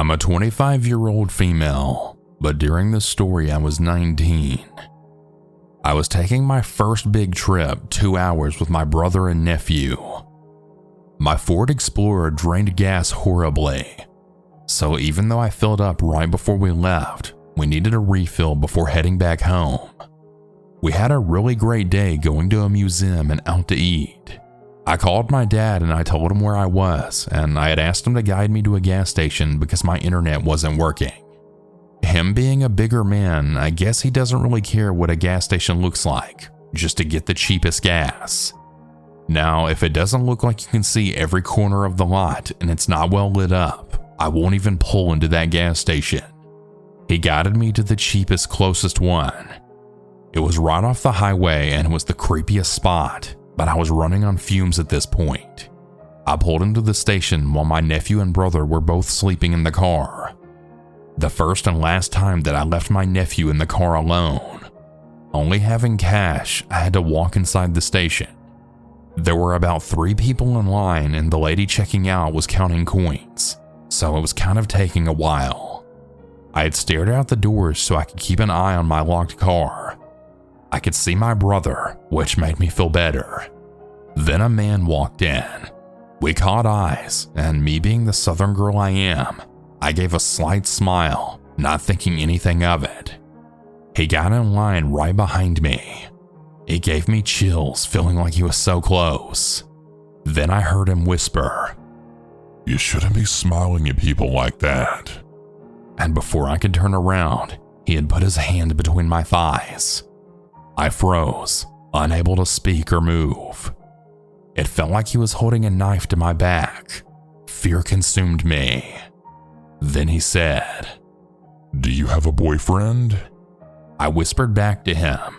I'm a 25-year-old female, but during this story I was 19. I was taking my first big trip 2 hours with my brother and nephew. My Ford Explorer drained gas horribly, so even though I filled up right before we left, we needed a refill before heading back home. We had a really great day going to a museum and out to eat. I called my dad and I told him where I was, and I had asked him to guide me to a gas station because my internet wasn't working. Him being a bigger man, I guess he doesn't really care what a gas station looks like, just to get the cheapest gas. Now, if it doesn't look like you can see every corner of the lot and it's not well lit up, I won't even pull into that gas station. He guided me to the cheapest, closest one. It was right off the highway and it was the creepiest spot, but I was running on fumes at this point. I pulled into the station while my nephew and brother were both sleeping in the car. The first and last time that I left my nephew in the car alone. Only having cash, I had to walk inside the station. There were about 3 people in line and the lady checking out was counting coins, so it was kind of taking a while. I had stared out the doors so I could keep an eye on my locked car. I could see my brother, which made me feel better. Then a man walked in. We caught eyes, and me being the southern girl I am, I gave a slight smile, not thinking anything of it. He got in line right behind me. It gave me chills feeling like he was so close. Then I heard him whisper, "You shouldn't be smiling at people like that." And before I could turn around, he had put his hand between my thighs. I froze, unable to speak or move. It felt like he was holding a knife to my back. Fear consumed me. Then he said, "Do you have a boyfriend?" I whispered back to him,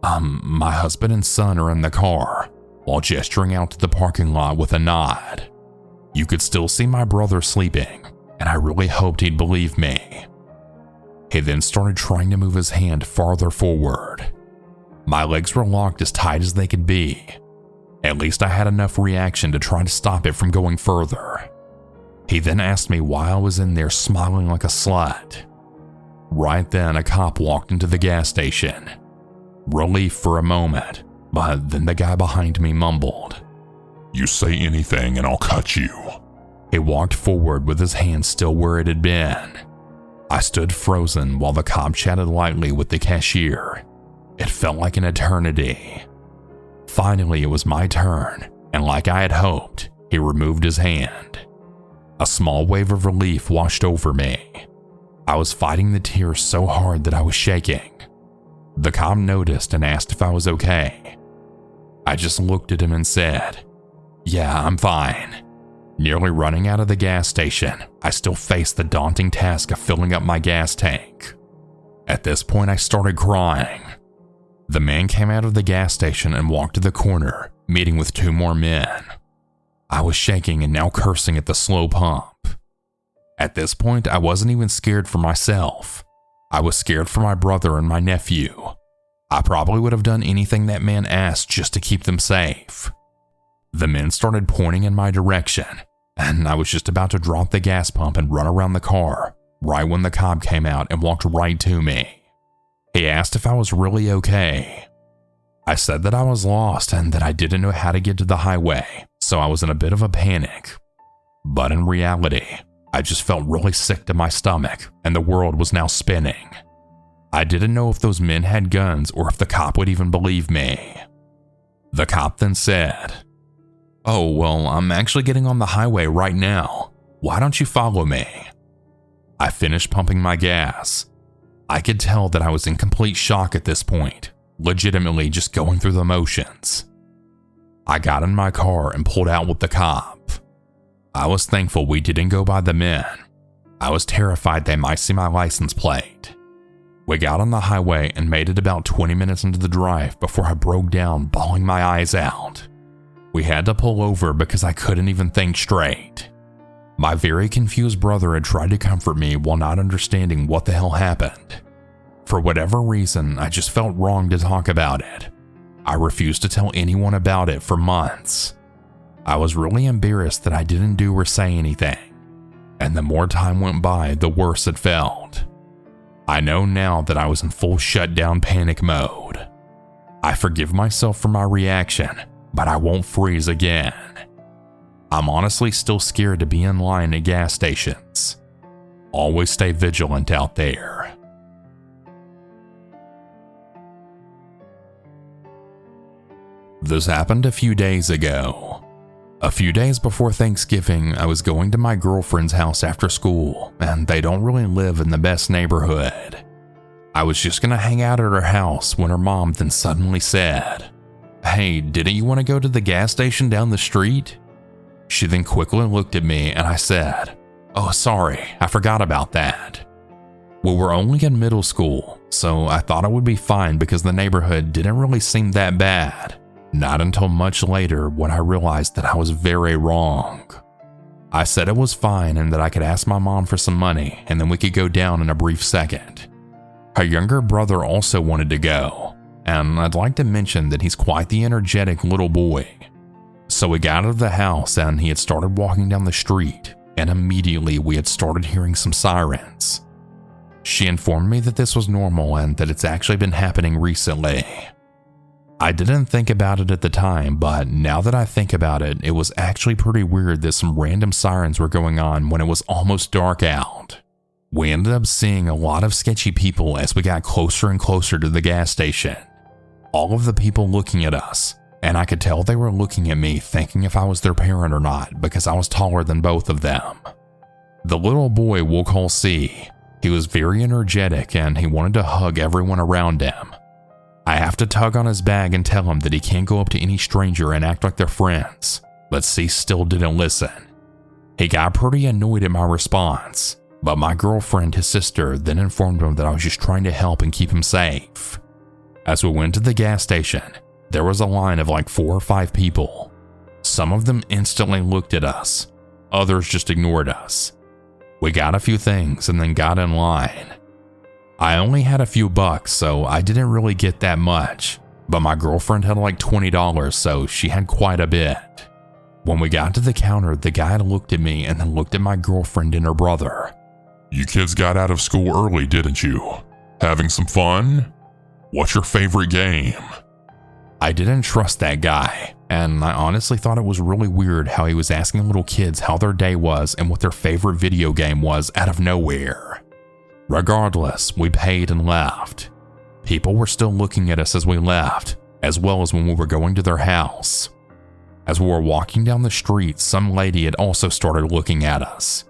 my husband and son are in the car," while gesturing out to the parking lot with a nod. You could still see my brother sleeping, and I really hoped he'd believe me. He then started trying to move his hand farther forward. My legs were locked as tight as they could be. At least I had enough reaction to try to stop it from going further. He then asked me why I was in there smiling like a slut. Right then, a cop walked into the gas station. Relief for a moment, but then the guy behind me mumbled, "You say anything and I'll cut you." He walked forward with his hand still where it had been. I stood frozen while the cop chatted lightly with the cashier. It felt like an eternity. Finally, it was my turn, and like I had hoped, he removed his hand. A small wave of relief washed over me. I was fighting the tears so hard that I was shaking. The cop noticed and asked if I was okay. I just looked at him and said, "Yeah, I'm fine." Nearly running out of the gas station, I still faced the daunting task of filling up my gas tank. At this point, I started crying. The man came out of the gas station and walked to the corner, meeting with 2 more men. I was shaking and now cursing at the slow pump. At this point, I wasn't even scared for myself. I was scared for my brother and my nephew. I probably would have done anything that man asked just to keep them safe. The men started pointing in my direction, and I was just about to drop the gas pump and run around the car, right when the cop came out and walked right to me. He asked if I was really okay. I said that I was lost and that I didn't know how to get to the highway, so I was in a bit of a panic. But in reality, I just felt really sick to my stomach, and the world was now spinning. I didn't know if those men had guns or if the cop would even believe me. The cop then said, "Oh, well, I'm actually getting on the highway right now. Why don't you follow me?" I finished pumping my gas. I could tell that I was in complete shock at this point, legitimately just going through the motions. I got in my car and pulled out with the cop. I was thankful we didn't go by the men. I was terrified they might see my license plate. We got on the highway and made it about 20 minutes into the drive before I broke down, bawling my eyes out. We had to pull over because I couldn't even think straight. My very confused brother had tried to comfort me while not understanding what the hell happened. For whatever reason, I just felt wrong to talk about it. I refused to tell anyone about it for months. I was really embarrassed that I didn't do or say anything. and the more time went by, the worse it felt. I know now that I was in full shutdown panic mode. I forgive myself for my reaction, but I won't freeze again. I'm honestly still scared to be in line at gas stations. Always stay vigilant out there. This happened a few days ago. A few days before Thanksgiving, I was going to my girlfriend's house after school, and they don't really live in the best neighborhood. I was just gonna hang out at her house when her mom then suddenly said, "Hey, didn't you want to go to the gas station down the street?" She then quickly looked at me and I said, "Oh, sorry, I forgot about that." We were only in middle school, so I thought it would be fine because the neighborhood didn't really seem that bad. Not until much later when I realized that I was very wrong. I said it was fine and that I could ask my mom for some money and then we could go down in a brief second. Her younger brother also wanted to go, and I'd like to mention that he's quite the energetic little boy. So we got out of the house and he had started walking down the street, and immediately we had started hearing some sirens. She informed me that this was normal and that it's actually been happening recently. I didn't think about it at the time, but now that I think about it, it was actually pretty weird that some random sirens were going on when it was almost dark out. We ended up seeing a lot of sketchy people as we got closer and closer to the gas station. All of the people looking at us, and I could tell they were looking at me thinking if I was their parent or not because I was taller than both of them. The little boy we'll call C. He was very energetic and he wanted to hug everyone around him. I have to tug on his bag and tell him that he can't go up to any stranger and act like they're friends, but C still didn't listen. He got pretty annoyed at my response, but my girlfriend, his sister, then informed him that I was just trying to help and keep him safe. As we went to the gas station, there was a line of like 4 or 5 people. Some of them instantly looked at us, others just ignored us. We got a few things and then got in line. I only had a few bucks, so I didn't really get that much, but my girlfriend had like $20, so she had quite a bit. When we got to the counter, the guy looked at me and then looked at my girlfriend and her brother. You kids got out of school early, didn't you? Having some fun? What's your favorite game? I didn't trust that guy, and I honestly thought it was really weird how he was asking little kids how their day was and what their favorite video game was out of nowhere. Regardless, we paid and left. People were still looking at us as we left, as well as when we were going to their house. As we were walking down the street, some lady had also started looking at us.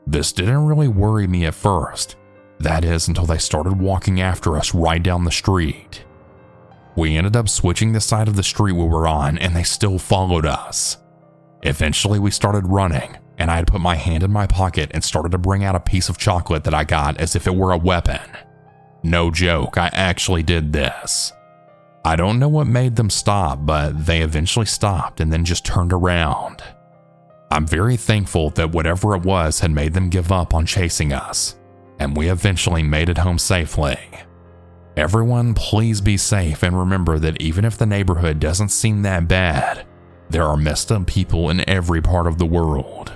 This didn't really worry me at first, that is until they started walking after us right down the street. We ended up switching the side of the street we were on and they still followed us. Eventually we started running, and I had put my hand in my pocket and started to bring out a piece of chocolate that I got as if it were a weapon. No joke, I actually did this. I don't know what made them stop, but they eventually stopped and then just turned around. I'm very thankful that whatever it was had made them give up on chasing us, and we eventually made it home safely. Everyone, please be safe and remember that even if the neighborhood doesn't seem that bad, there are messed up people in every part of the world.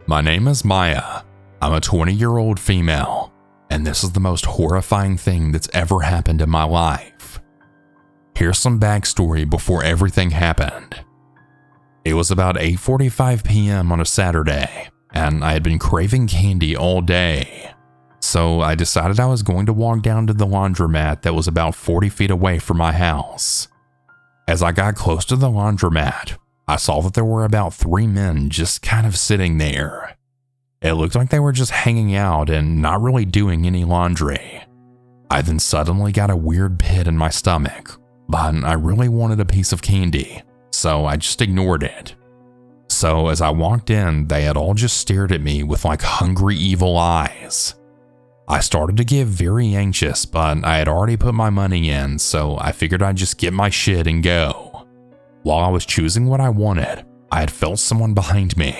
My name is Maya. I'm a 20-year-old female, and this is the most horrifying thing that's ever happened in my life. Here's some backstory before everything happened. It was about 8:45 p.m. on a Saturday, and I had been craving candy all day. So I decided I was going to walk down to the laundromat that was about 40 feet away from my house. As I got close to the laundromat, I saw that there were about 3 men just kind of sitting there. It looked like they were just hanging out and not really doing any laundry. I then suddenly got a weird pit in my stomach, but I really wanted a piece of candy, so I just ignored it. So as I walked in, they had all just stared at me with like hungry evil eyes. I started to get very anxious, but I had already put my money in, so I figured I'd just get my shit and go. While I was choosing what I wanted, I had felt someone behind me,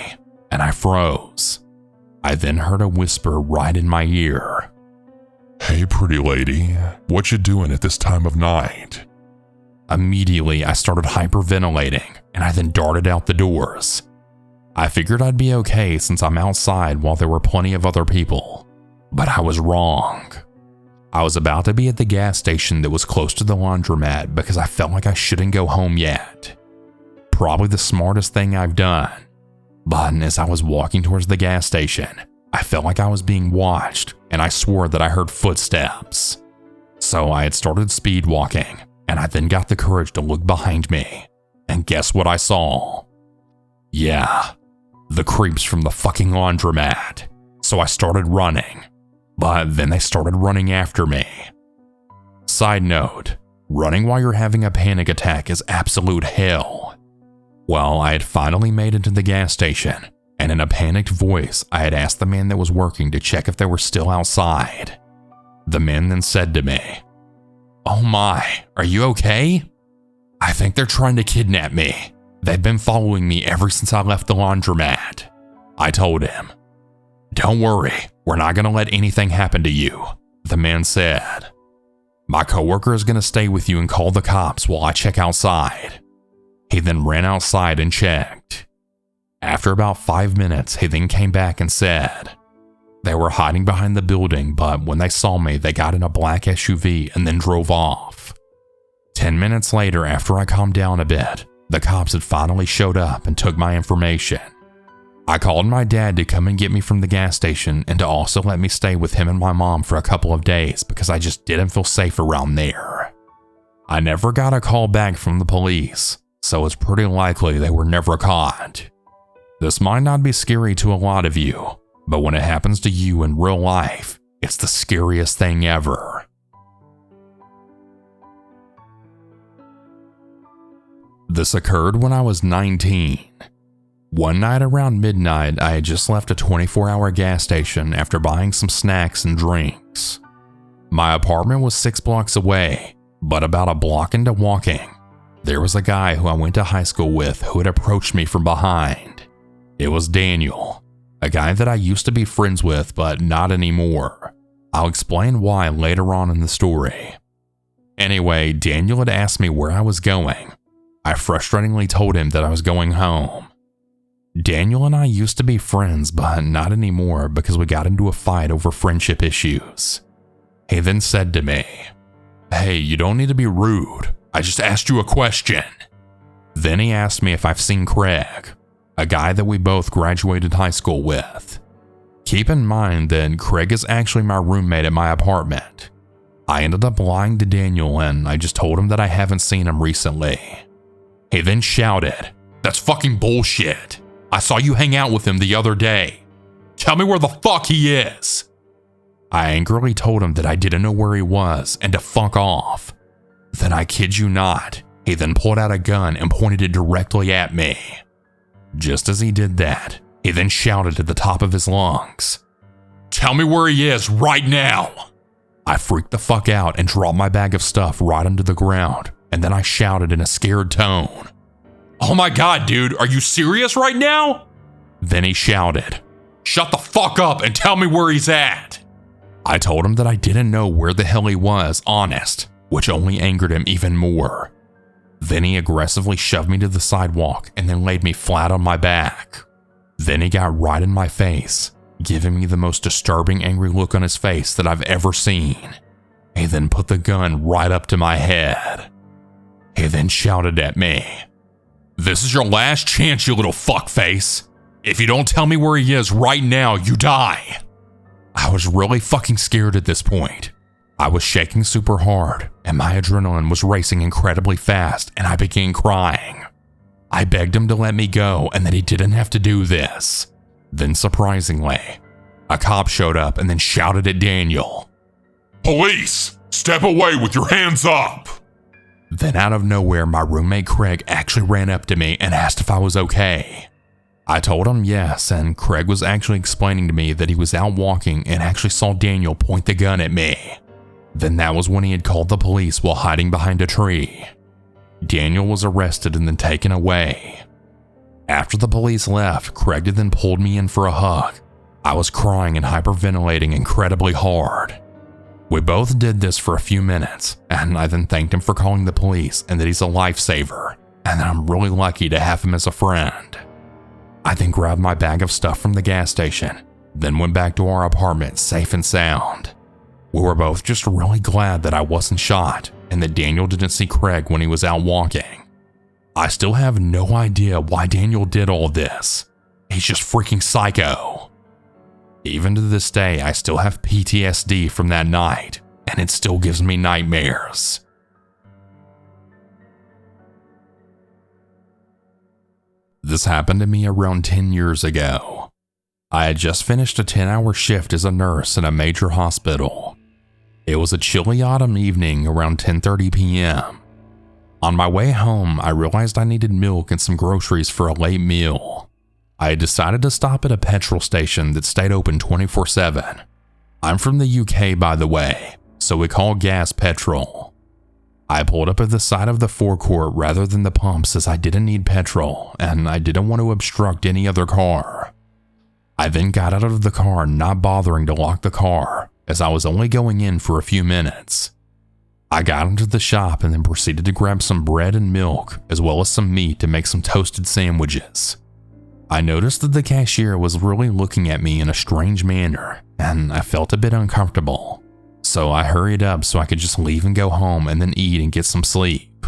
and I froze. I then heard a whisper right in my ear. Hey, pretty lady, what you doing at this time of night? Immediately, I started hyperventilating, and I then darted out the doors. I figured I'd be okay since I'm outside while there were plenty of other people, but I was wrong. I was about to be at the gas station that was close to the laundromat because I felt like I shouldn't go home yet. Probably the smartest thing I've done. But as I was walking towards the gas station, I felt like I was being watched, and I swore that I heard footsteps. So I had started speed walking, and I then got the courage to look behind me. And guess what I saw? Yeah, the creeps from the fucking laundromat. So I started running, but then they started running after me. Side note, running while you're having a panic attack is absolute hell. Well, I had finally made it to the gas station, and in a panicked voice, I had asked the man that was working to check if they were still outside. The man then said to me, "Oh my, are you okay?" "I think they're trying to kidnap me. They've been following me ever since I left the laundromat," I told him. "Don't worry, we're not going to let anything happen to you," the man said. "My coworker is going to stay with you and call the cops while I check outside." He then ran outside and checked. After about 5 minutes, he then came back and said, they were hiding behind the building, but when they saw me, they got in a black SUV and then drove off. 10 minutes later, after I calmed down a bit, the cops had finally showed up and took my information. I called my dad to come and get me from the gas station and to also let me stay with him and my mom for a couple of days because I just didn't feel safe around there. I never got a call back from the police, so it's pretty likely they were never caught. This might not be scary to a lot of you, but when it happens to you in real life, it's the scariest thing ever. This occurred when I was 19. One night around midnight, I had just left a 24-hour gas station after buying some snacks and drinks. My apartment was 6 blocks away, but about a block into walking, there was a guy who I went to high school with who had approached me from behind. It was Daniel, a guy that I used to be friends with, but not anymore. I'll explain why later on in the story. Anyway, Daniel had asked me where I was going. I frustratingly told him that I was going home. Daniel and I used to be friends, but not anymore because we got into a fight over friendship issues. He then said to me, "Hey, you don't need to be rude. I just asked you a question." Then he asked me if I've seen Craig, a guy that we both graduated high school with. Keep in mind that Craig is actually my roommate at my apartment. I ended up lying to Daniel and I just told him that I haven't seen him recently. He then shouted, "That's fucking bullshit. I saw you hang out with him the other day. Tell me where the fuck he is." I angrily told him that I didn't know where he was and to fuck off. Then I kid you not, he then pulled out a gun and pointed it directly at me. Just as he did that, he then shouted at the top of his lungs, "Tell me where he is right now." I freaked the fuck out and dropped my bag of stuff right onto the ground, and then I shouted in a scared tone, "Oh my god, dude, are you serious right now?" Then he shouted, "Shut the fuck up and tell me where he's at." I told him that I didn't know where the hell he was, honest, which only angered him even more. Then he aggressively shoved me to the sidewalk and then laid me flat on my back. Then he got right in my face, giving me the most disturbing angry look on his face that I've ever seen. He then put the gun right up to my head. He then shouted at me, "This is your last chance, you little fuckface. If you don't tell me where he is right now, you die." I was really fucking scared at this point. I was shaking super hard, and my adrenaline was racing incredibly fast, and I began crying. I begged him to let me go and that he didn't have to do this. Then surprisingly, a cop showed up and then shouted at Daniel, "Police, step away with your hands up." Then out of nowhere, my roommate Craig actually ran up to me and asked if I was okay. I told him yes, and Craig was actually explaining to me that he was out walking and actually saw Daniel point the gun at me. Then that was when he had called the police while hiding behind a tree. Daniel was arrested and then taken away. After the police left, Craig then pulled me in for a hug. I was crying and hyperventilating incredibly hard. We both did this for a few minutes, and I then thanked him for calling the police and that he's a lifesaver, and that I'm really lucky to have him as a friend. I then grabbed my bag of stuff from the gas station, then went back to our apartment safe and sound. We were both just really glad that I wasn't shot and that Daniel didn't see Craig when he was out walking. I still have no idea why Daniel did all this. He's just freaking psycho. Even to this day, I still have PTSD from that night, and it still gives me nightmares. This happened to me around 10 years ago. I had just finished a 10-hour shift as a nurse in a major hospital. It was a chilly autumn evening around 10:30 p.m. On my way home, I realized I needed milk and some groceries for a late meal. I had decided to stop at a petrol station that stayed open 24/7. I'm from the UK, by the way, so we call gas petrol. I pulled up at the side of the forecourt rather than the pumps as I didn't need petrol and I didn't want to obstruct any other car. I then got out of the car, not bothering to lock the car, as I was only going in for a few minutes. I got into the shop and then proceeded to grab some bread and milk, as well as some meat to make some toasted sandwiches. I noticed that the cashier was really looking at me in a strange manner, and I felt a bit uncomfortable. So I hurried up so I could just leave and go home and then eat and get some sleep.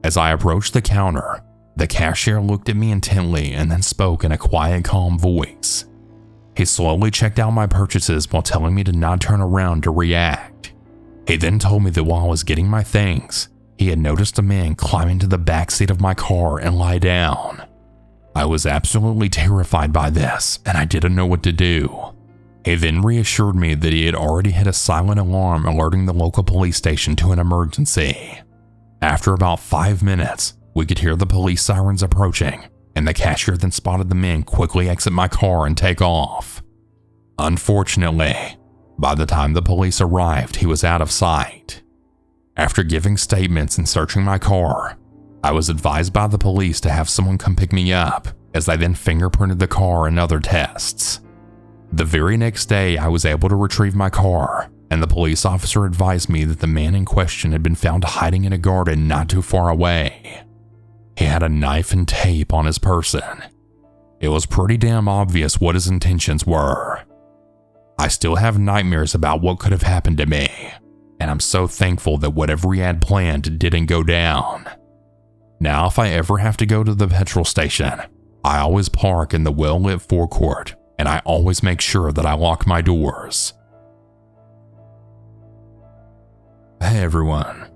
As I approached the counter, the cashier looked at me intently and then spoke in a quiet, calm voice. He slowly checked out my purchases while telling me to not turn around to react. He then told me that while I was getting my things, he had noticed a man climb into the backseat of my car and lie down. I was absolutely terrified by this, and I didn't know what to do. He then reassured me that he had already hit a silent alarm alerting the local police station to an emergency. After about 5 minutes, we could hear the police sirens approaching, and the cashier then spotted the man quickly exit my car and take off. Unfortunately, by the time the police arrived, he was out of sight. After giving statements and searching my car, I was advised by the police to have someone come pick me up, as they then fingerprinted the car and other tests. The very next day, I was able to retrieve my car, and the police officer advised me that the man in question had been found hiding in a garden not too far away. He had a knife and tape on his person. It was pretty damn obvious what his intentions were. I still have nightmares about what could have happened to me, and I'm so thankful that whatever he had planned didn't go down. Now, if I ever have to go to the petrol station, I always park in the well-lit forecourt, and I always make sure that I lock my doors. Hey everyone,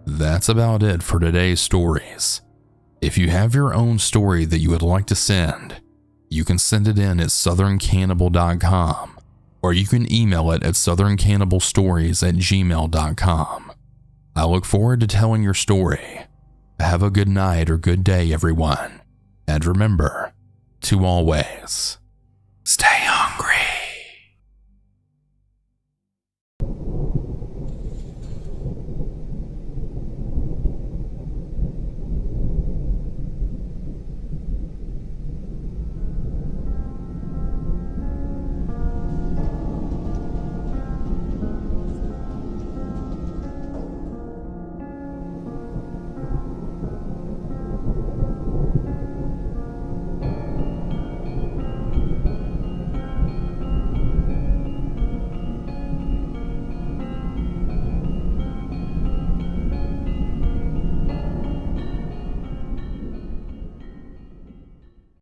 that's about it for today's stories. If you have your own story that you would like to send, you can send it in at southerncannibal.com, or you can email it at southerncannibalstories@gmail.com. I look forward to telling your story. Have a good night or good day, everyone, and remember to always